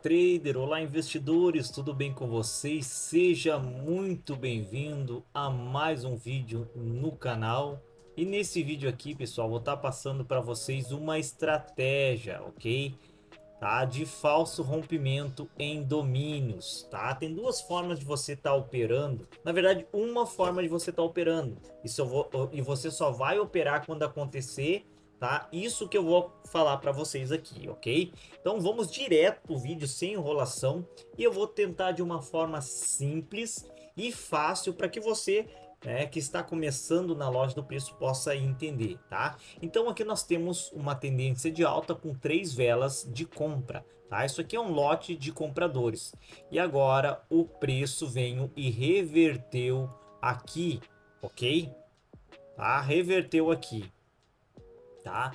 trader, olá investidores, tudo bem com vocês? Seja muito bem-vindo a mais um vídeo no canal. E nesse vídeo aqui, pessoal, vou estar passando para vocês uma estratégia, ok? Tá? De falso rompimento em domínios, tá? Tem duas formas de você estar operando. Na verdade, uma forma de você estar operando. E você só vai operar quando acontecer, tá? Isso que eu vou falar para vocês aqui, ok? Então vamos direto pro vídeo sem enrolação e eu vou tentar de uma forma simples e fácil para que você, que está começando na loja do preço, possa entender, tá? Então aqui nós temos uma tendência de alta com 3 velas de compra, tá? Isso aqui é um lote de compradores. E agora o preço veio e reverteu aqui, ok? Tá? Reverteu aqui, tá?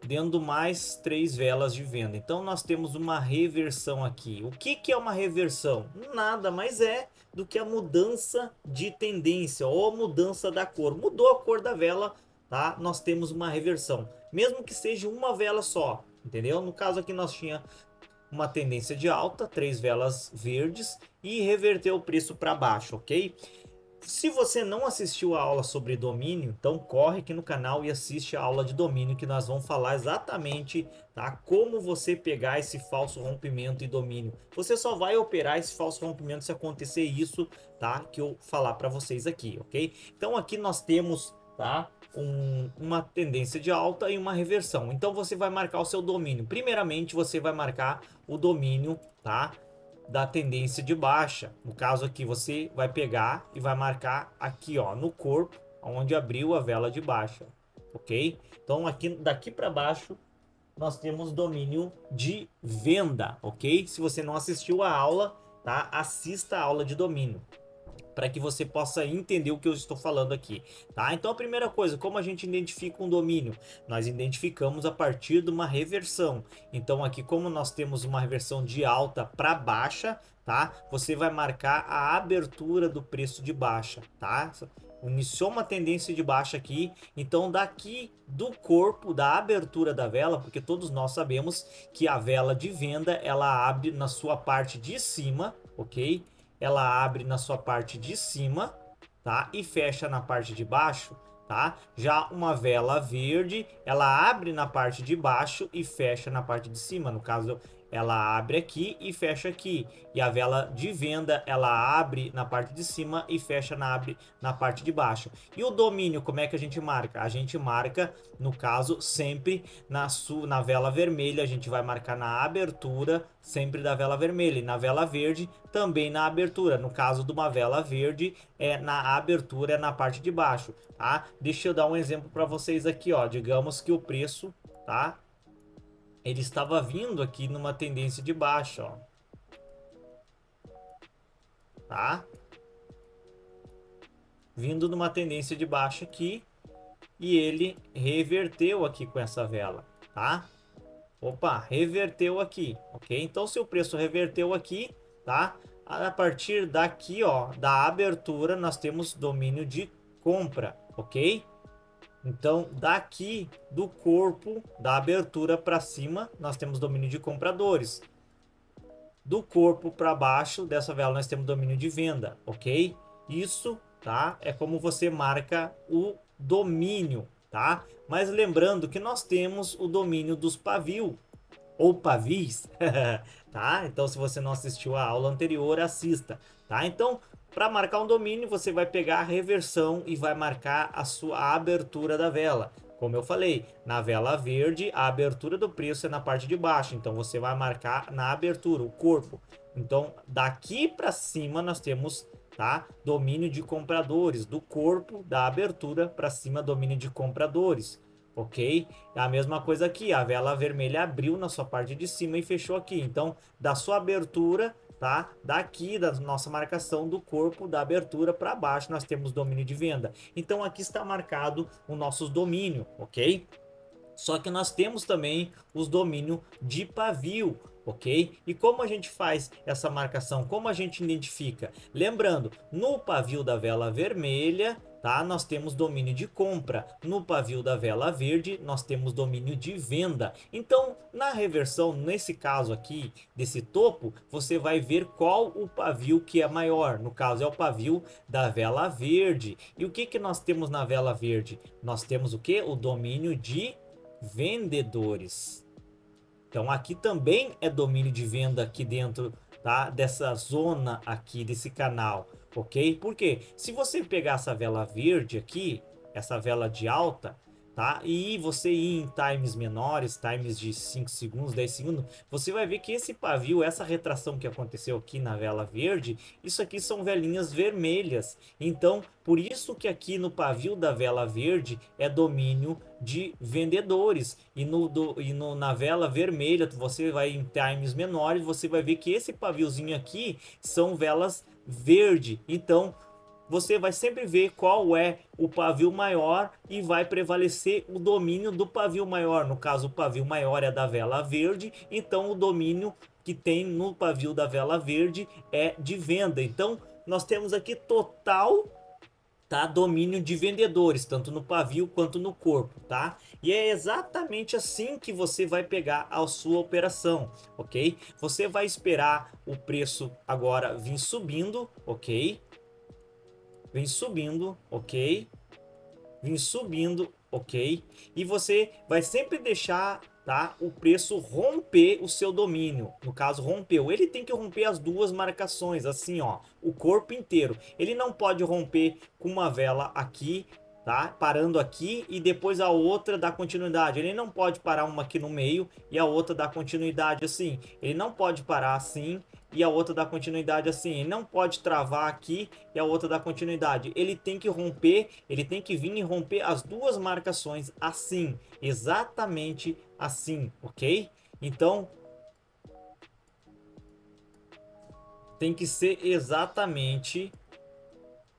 Dando mais 3 velas de venda. Então nós temos uma reversão aqui. O que é uma reversão? Nada mais é do que a mudança de tendência ou a mudança da cor. Mudou a cor da vela, tá? Nós temos uma reversão, mesmo que seja uma vela só, entendeu? No caso aqui nós tinha uma tendência de alta, 3 velas verdes e reverteu o preço para baixo, ok? Se você não assistiu a aula sobre domínio, então corre aqui no canal e assiste a aula de domínio que nós vamos falar exatamente, tá, como você pegar esse falso rompimento e domínio. Você só vai operar esse falso rompimento se acontecer isso, tá, que eu falar para vocês aqui, ok? Então aqui nós temos, tá, uma tendência de alta e uma reversão. Então você vai marcar o seu domínio. Primeiramente você vai marcar o domínio, tá, da tendência de baixa. No caso aqui você vai pegar e vai marcar aqui, ó, no corpo onde abriu a vela de baixa, ok? Então aqui daqui para baixo nós temos domínio de venda, ok? Se você não assistiu a aula, tá? Assista a aula de domínio para que você possa entender o que eu estou falando aqui, tá? Então a primeira coisa, como a gente identifica um domínio? Nós identificamos a partir de uma reversão. Então aqui, como nós temos uma reversão de alta para baixa, tá? Você vai marcar a abertura do preço de baixa, tá? Iniciou uma tendência de baixa aqui, então daqui do corpo da abertura da vela, porque todos nós sabemos que a vela de venda ela abre na sua parte de cima, ok? Ela abre na sua parte de cima, tá? E fecha na parte de baixo, tá? Já uma vela verde, ela abre na parte de baixo e fecha na parte de cima. No caso, ela abre aqui e fecha aqui. E a vela de venda, ela abre na parte de cima e fecha na parte de baixo. E o domínio, como é que a gente marca? A gente marca, no caso, sempre na vela vermelha, a gente vai marcar na abertura, sempre da vela vermelha. E na vela verde, também na abertura. No caso de uma vela verde, é na abertura, é na parte de baixo, tá? Deixa eu dar um exemplo para vocês aqui, ó. Digamos que o preço, tá? Ele estava vindo aqui numa tendência de baixa, ó, tá? Vindo numa tendência de baixa aqui e ele reverteu aqui com essa vela, tá? Opa, reverteu aqui, ok? Então se o preço reverteu aqui, tá? A partir daqui, ó, da abertura nós temos domínio de compra, ok? Então, daqui do corpo da abertura para cima, nós temos domínio de compradores. Do corpo para baixo dessa vela, nós temos domínio de venda, ok? Isso, tá? É como você marca o domínio, tá? Mas lembrando que nós temos o domínio dos pavios, ou pavis, tá? Então, se você não assistiu a aula anterior, assista, tá? Então, para marcar um domínio, você vai pegar a reversão e vai marcar a sua abertura da vela. Como eu falei, na vela verde, a abertura do preço é na parte de baixo, então você vai marcar na abertura, o corpo. Então, daqui para cima nós temos, tá, domínio de compradores, do corpo da abertura para cima, domínio de compradores. Ok? É a mesma coisa aqui, a vela vermelha abriu na sua parte de cima e fechou aqui. Então, da sua abertura, tá? Daqui da nossa marcação do corpo da abertura para baixo, nós temos domínio de venda. Então, aqui está marcado o nosso domínio, ok? Só que nós temos também os domínios de pavio, ok? E como a gente faz essa marcação? Como a gente identifica? Lembrando, no pavio da vela vermelha, tá? Nós temos domínio de compra. No pavio da vela verde, nós temos domínio de venda. Então, na reversão, nesse caso aqui, desse topo, você vai ver qual o pavio que é maior. No caso, é o pavio da vela verde. E o que que nós temos na vela verde? Nós temos o que? O domínio de vendedores. Então aqui também é domínio de venda aqui dentro, tá? Dessa zona aqui, desse canal, ok? Porque se você pegar essa vela verde aqui, essa vela de alta, tá? E você ir em times menores, times de 5 segundos, 10 segundos, você vai ver que esse pavio, essa retração que aconteceu aqui na vela verde, isso aqui são velinhas vermelhas. Então, por isso que aqui no pavio da vela verde é domínio de vendedores. E na vela vermelha, você vai em times menores, você vai ver que esse paviozinho aqui são velas verde. Então, você vai sempre ver qual é o pavio maior e vai prevalecer o domínio do pavio maior. No caso, o pavio maior é da vela verde, então o domínio que tem no pavio da vela verde é de venda. Então, nós temos aqui total, tá, domínio de vendedores, tanto no pavio quanto no corpo, tá? E é exatamente assim que você vai pegar a sua operação, ok? Você vai esperar o preço agora vir subindo, ok? Vem subindo, ok? Vem subindo, ok? E você vai sempre deixar, tá, o preço romper o seu domínio. No caso, rompeu. Ele tem que romper as duas marcações, assim, ó, o corpo inteiro. Ele não pode romper com uma vela aqui, tá? Parando aqui e depois a outra dá continuidade. Ele não pode parar uma aqui no meio e a outra dá continuidade assim. Ele não pode parar assim e a outra dá continuidade assim. Ele não pode travar aqui e a outra dá continuidade. Ele tem que romper, ele tem que vir e romper as duas marcações assim, exatamente assim, ok? Então, tem que ser exatamente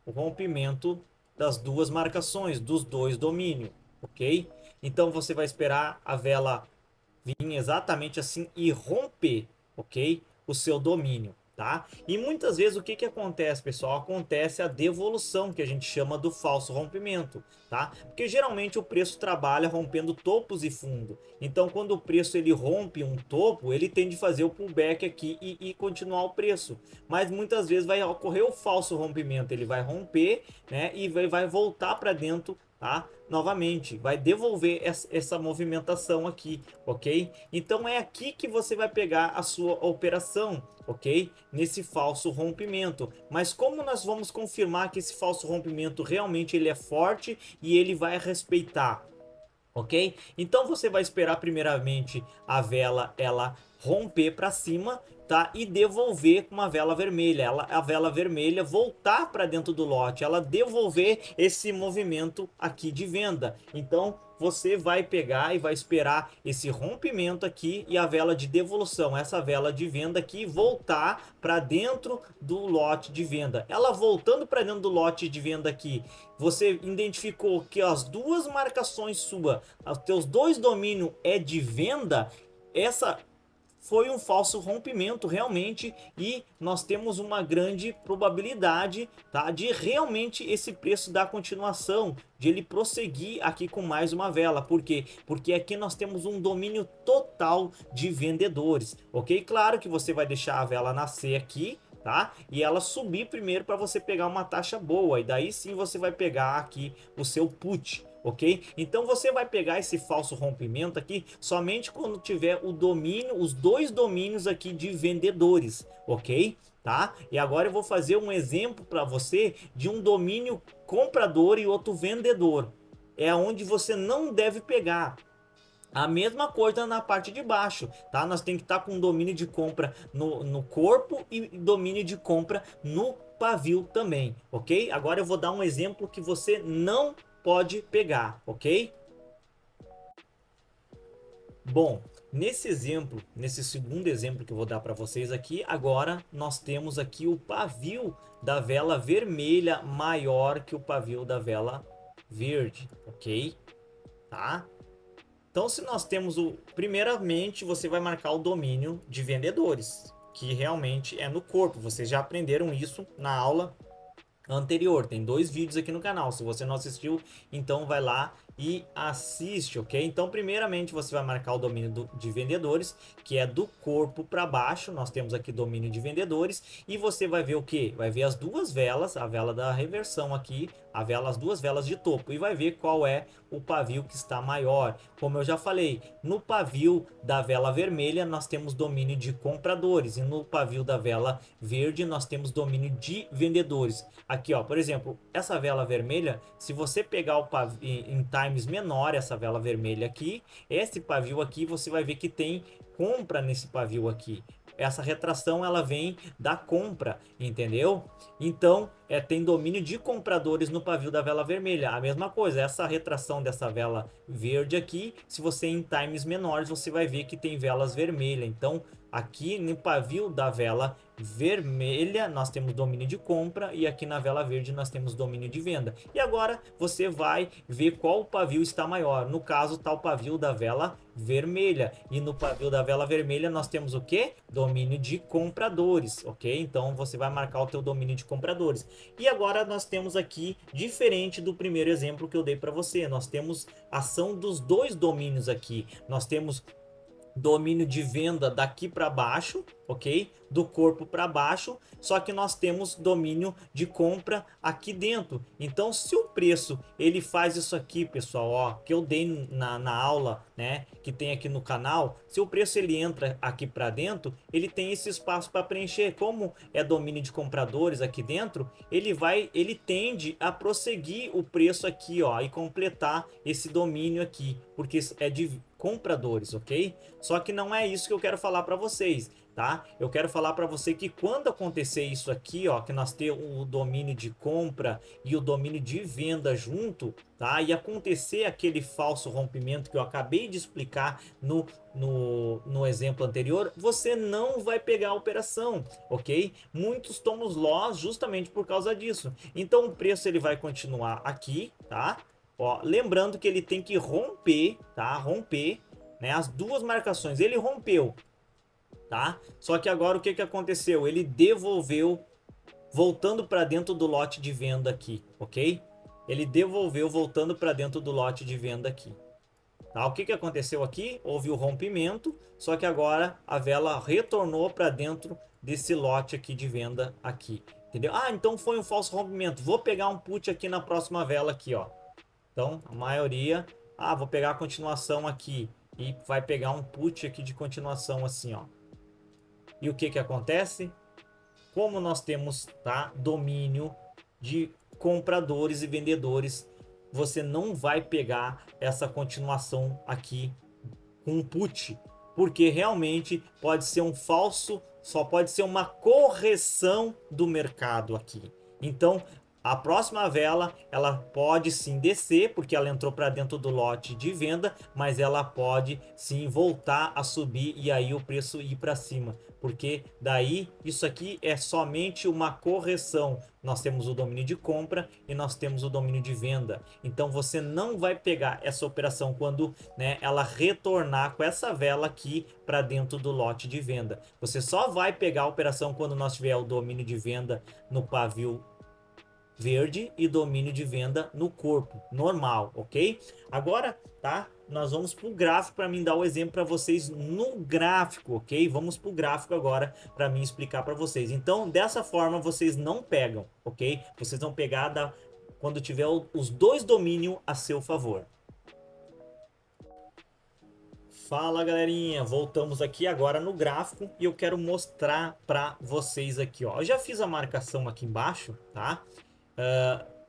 o rompimento das duas marcações, dos dois domínios, ok? Então você vai esperar a vela vir exatamente assim e romper, ok? O seu domínio, tá? E muitas vezes o que que acontece, pessoal? Acontece a devolução, que a gente chama do falso rompimento, tá? Porque geralmente o preço trabalha rompendo topos e fundo. Então quando o preço ele rompe um topo, ele tende a fazer o pullback aqui e continuar o preço. Mas muitas vezes vai ocorrer o falso rompimento, ele vai romper, né? E vai voltar para dentro, tá? Novamente, vai devolver essa movimentação aqui, ok? Então é aqui que você vai pegar a sua operação, ok? Nesse falso rompimento. Mas como nós vamos confirmar que esse falso rompimento realmente ele é forte e ele vai respeitar? Ok? Então você vai esperar primeiramente a vela ela romper para cima, tá? E devolver com uma vela vermelha, a vela vermelha voltar para dentro do lote, ela devolver esse movimento aqui de venda. Então você vai pegar e vai esperar esse rompimento aqui e a vela de devolução, essa vela de venda aqui voltar para dentro do lote de venda. Ela voltando para dentro do lote de venda aqui, você identificou que as duas marcações suas, os teus dois domínios é de venda, essa foi um falso rompimento realmente e nós temos uma grande probabilidade, tá, de realmente esse preço dar continuação, de ele prosseguir aqui com mais uma vela. Por quê? Porque aqui nós temos um domínio total de vendedores, ok? Claro que você vai deixar a vela nascer aqui, tá? E ela subir primeiro para você pegar uma taxa boa e daí sim você vai pegar aqui o seu put, ok? Então você vai pegar esse falso rompimento aqui somente quando tiver o domínio, os dois domínios aqui de vendedores, ok? Tá? E agora eu vou fazer um exemplo para você de um domínio comprador e outro vendedor. É onde você não deve pegar. A mesma coisa na parte de baixo, tá? Nós tem que estar com domínio de compra no corpo e domínio de compra no pavio também, ok? Agora eu vou dar um exemplo que você não pode pegar, ok? Bom, nesse exemplo, nesse segundo exemplo que eu vou dar para vocês aqui, agora nós temos aqui o pavio da vela vermelha maior que o pavio da vela verde, ok? Tá? Então, se nós temos primeiramente, você vai marcar o domínio de vendedores, que realmente é no corpo. Vocês já aprenderam isso na aula anterior. Tem 2 vídeos aqui no canal. Se você não assistiu, então vai lá e assiste, ok? Então, primeiramente, você vai marcar o domínio de vendedores, que é do corpo para baixo. Nós temos aqui domínio de vendedores e você vai ver o que? Vai ver as duas velas, a vela da reversão aqui, as duas velas de topo, e vai ver qual é o pavio que está maior. Como eu já falei, no pavio da vela vermelha nós temos domínio de compradores e no pavio da vela verde nós temos domínio de vendedores. Aqui, ó, por exemplo, essa vela vermelha, se você pegar o pavio em times menor, essa vela vermelha aqui, esse pavio aqui, você vai ver que tem compra nesse pavio aqui. Essa retração ela vem da compra, entendeu? Então, tem domínio de compradores no pavio da vela vermelha. A mesma coisa, essa retração dessa vela verde aqui, se você em times menores, você vai ver que tem velas vermelhas. Então, aqui no pavio da vela vermelha nós temos domínio de compra e aqui na vela verde nós temos domínio de venda. E agora você vai ver qual pavio está maior. No caso, está o pavio da vela vermelha. E no pavio da vela vermelha nós temos o que? Domínio de compradores, ok? Então você vai marcar o teu domínio de compradores. E agora nós temos aqui, diferente do primeiro exemplo que eu dei para você, nós temos ação dos dois domínios aqui. Nós temos domínio de venda daqui para baixo, ok? Do corpo para baixo, só que nós temos domínio de compra aqui dentro. Então, se o preço ele faz isso aqui, pessoal, ó, que eu dei na aula, né, que tem aqui no canal, se o preço ele entra aqui para dentro, ele tem esse espaço para preencher. Como é domínio de compradores aqui dentro, ele tende a prosseguir o preço aqui, ó, e completar esse domínio aqui, porque é de compradores, ok? Só que não é isso que eu quero falar para vocês, tá? Eu quero falar para você que quando acontecer isso aqui, ó, que nós temos o domínio de compra e o domínio de venda junto, tá? E acontecer aquele falso rompimento que eu acabei de explicar no exemplo anterior, você não vai pegar a operação, ok? Muitos tomam loss justamente por causa disso. Então o preço ele vai continuar aqui, tá? Ó, lembrando que ele tem que romper, tá? Romper, né? As duas marcações. Ele rompeu, tá? Só que agora o que que aconteceu? Ele devolveu, voltando para dentro do lote de venda aqui, ok? Ele devolveu, voltando para dentro do lote de venda aqui. Tá? O que que aconteceu aqui? Houve o rompimento, só que agora a vela retornou para dentro desse lote aqui de venda aqui. Entendeu? Ah, então foi um falso rompimento. Vou pegar um put aqui na próxima vela aqui, ó. Então, a maioria... Ah, vou pegar a continuação aqui. E vai pegar um put aqui de continuação assim, ó. E o que que acontece? Como nós temos, tá, domínio de compradores e vendedores, você não vai pegar essa continuação aqui com um put. Porque realmente pode ser um falso... Só pode ser uma correção do mercado aqui. Então, a próxima vela, ela pode sim descer, porque ela entrou para dentro do lote de venda, mas ela pode sim voltar a subir e aí o preço ir para cima. Porque daí, isso aqui é somente uma correção. Nós temos o domínio de compra e nós temos o domínio de venda. Então você não vai pegar essa operação quando, né, ela retornar com essa vela aqui para dentro do lote de venda. Você só vai pegar a operação quando nós tiver o domínio de venda no pavio verde e domínio de venda no corpo normal, ok? Agora, tá? Nós vamos para o gráfico para mim dar o exemplo para vocês no gráfico, ok? Vamos para o gráfico agora para mim explicar para vocês. Então, dessa forma vocês não pegam, ok? Vocês vão pegar quando tiver os dois domínios a seu favor. Fala galerinha, voltamos aqui agora no gráfico e eu quero mostrar para vocês aqui, ó. Eu já fiz a marcação aqui embaixo, tá?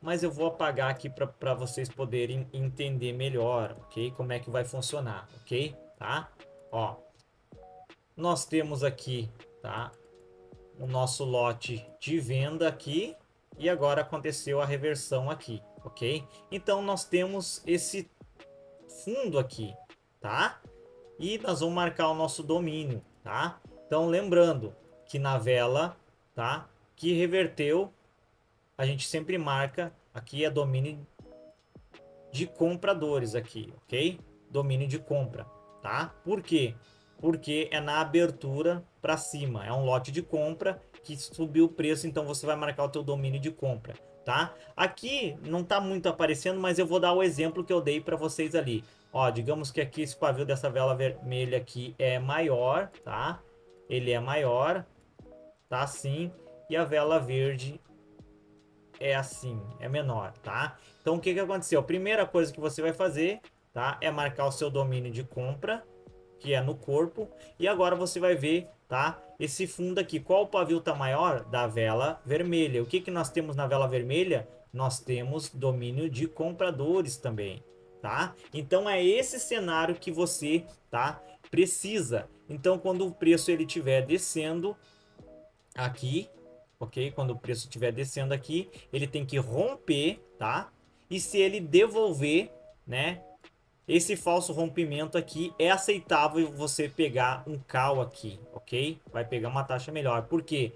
Mas eu vou apagar aqui para vocês poderem entender melhor, ok? Como é que vai funcionar, ok? Tá? Ó, nós temos aqui, tá? O nosso lote de venda aqui e agora aconteceu a reversão aqui, ok? Então nós temos esse fundo aqui, tá? E nós vamos marcar o nosso domínio, tá? Então lembrando que na vela, tá? Que reverteu, a gente sempre marca, aqui é domínio de compradores aqui, ok? Domínio de compra, tá? Por quê? Porque é na abertura para cima. É um lote de compra que subiu o preço, então você vai marcar o teu domínio de compra, tá? Aqui não tá muito aparecendo, mas eu vou dar o exemplo que eu dei para vocês ali. Ó, digamos que aqui esse pavio dessa vela vermelha aqui é maior, tá? Ele é maior, tá assim, e a vela verde é assim, é menor, tá? Então o que que aconteceu? A primeira coisa que você vai fazer, tá, é marcar o seu domínio de compra, que é no corpo, e agora você vai ver, tá, esse fundo aqui, qual o pavio tá maior? Da vela vermelha. O que que nós temos na vela vermelha? Nós temos domínio de compradores também, tá? Então é esse cenário que você, tá, precisa. Então quando o preço ele estiver descendo aqui, ok? Quando o preço estiver descendo aqui, ele tem que romper, tá? E se ele devolver, né? Esse falso rompimento aqui é aceitável você pegar um call aqui, ok? Vai pegar uma taxa melhor. Por quê?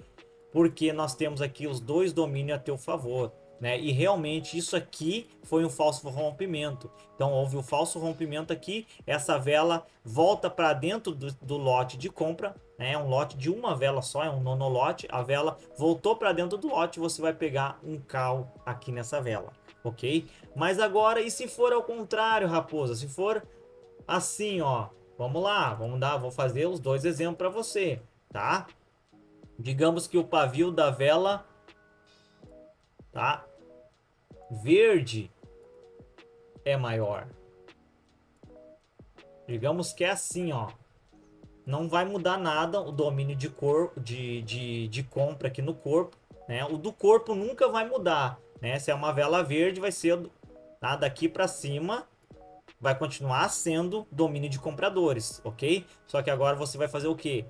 Porque nós temos aqui os dois domínios a teu favor, né? E realmente isso aqui foi um falso rompimento. Então houve o falso rompimento aqui, essa vela volta para dentro do lote de compra, né? É um lote de uma vela só, é um nonolote. A vela voltou para dentro do lote, você vai pegar um call aqui nessa vela, ok? Mas agora, e se for ao contrário, raposa? Se for assim, ó, vamos lá, vou fazer os dois exemplos para você, tá? Digamos que o pavio da vela, tá, verde é maior. Digamos que é assim, ó. Não vai mudar nada o domínio de cor de compra aqui no corpo, né? O do corpo nunca vai mudar, né? Se é uma vela verde, vai ser, tá, daqui para cima, vai continuar sendo domínio de compradores, ok? Só que agora você vai fazer o quê?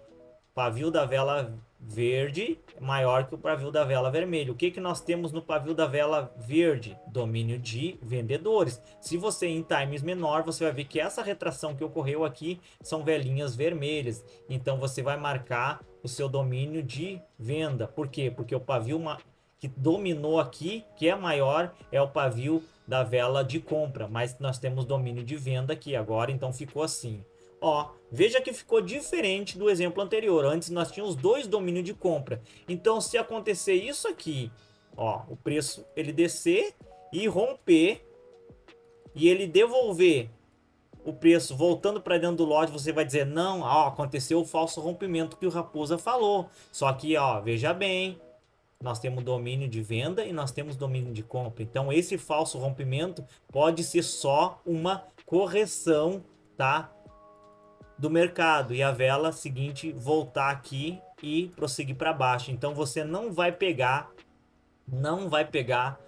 Pavio da vela verde maior que o pavio da vela vermelha. O que que nós temos no pavio da vela verde? Domínio de vendedores. Se você em times menor, você vai ver que essa retração que ocorreu aqui são velinhas vermelhas. Então você vai marcar o seu domínio de venda. Por quê? Porque o pavio que dominou aqui, que é maior, é o pavio da vela de compra, mas nós temos domínio de venda aqui agora, então ficou assim. Ó, veja que ficou diferente do exemplo anterior. Antes nós tínhamos dois domínios de compra. Então, se acontecer isso aqui, ó, o preço ele descer e romper e ele devolver o preço voltando para dentro do lote, você vai dizer não, ó, aconteceu o falso rompimento que o Raposa falou. Só que, ó, veja bem, nós temos domínio de venda e nós temos domínio de compra. Então, esse falso rompimento pode ser só uma correção, tá, do mercado e a vela seguinte voltar aqui e prosseguir para baixo. Então você não vai pegar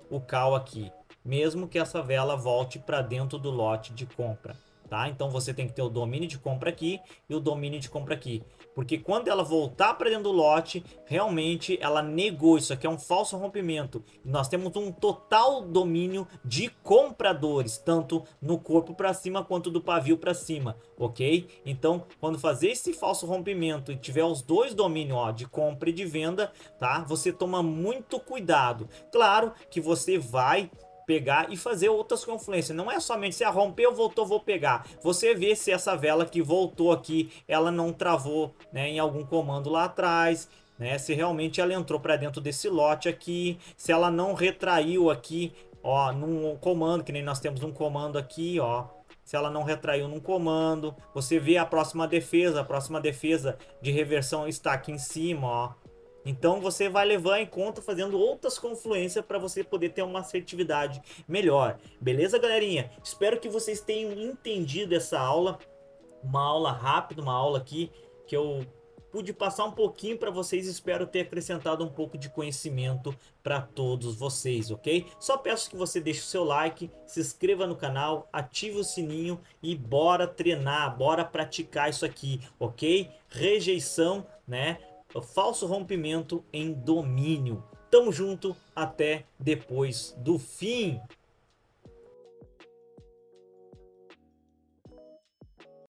o call aqui, mesmo que essa vela volte para dentro do lote de compra, tá? Então você tem que ter o domínio de compra aqui e o domínio de compra aqui, porque quando ela voltar para dentro do lote, realmente ela negou. Isso aqui é um falso rompimento. Nós temos um total domínio de compradores, tanto no corpo para cima quanto do pavio para cima, ok? Então, quando fazer esse falso rompimento e tiver os dois domínios, ó, de compra e de venda, tá? Você toma muito cuidado. Claro que você vai pegar e fazer outras confluências. Não é somente se rompeu, voltou, vou pegar. Você vê se essa vela que voltou aqui, ela não travou, né, em algum comando lá atrás, né? Se realmente ela entrou para dentro desse lote aqui, se ela não retraiu aqui, ó, num comando, que nem nós temos um comando aqui, ó. Se ela não retraiu num comando, você vê a próxima defesa de reversão está aqui em cima, ó. Então você vai levar em conta fazendo outras confluências para você poder ter uma assertividade melhor. Beleza, galerinha? Espero que vocês tenham entendido essa aula. Uma aula rápida, uma aula aqui que eu pude passar um pouquinho para vocês. Espero ter acrescentado um pouco de conhecimento para todos vocês, ok? Só peço que você deixe o seu like, se inscreva no canal, ative o sininho e bora treinar, bora praticar isso aqui, ok? Rejeição, né? Falso rompimento em domínio. Tamo junto, até depois do fim.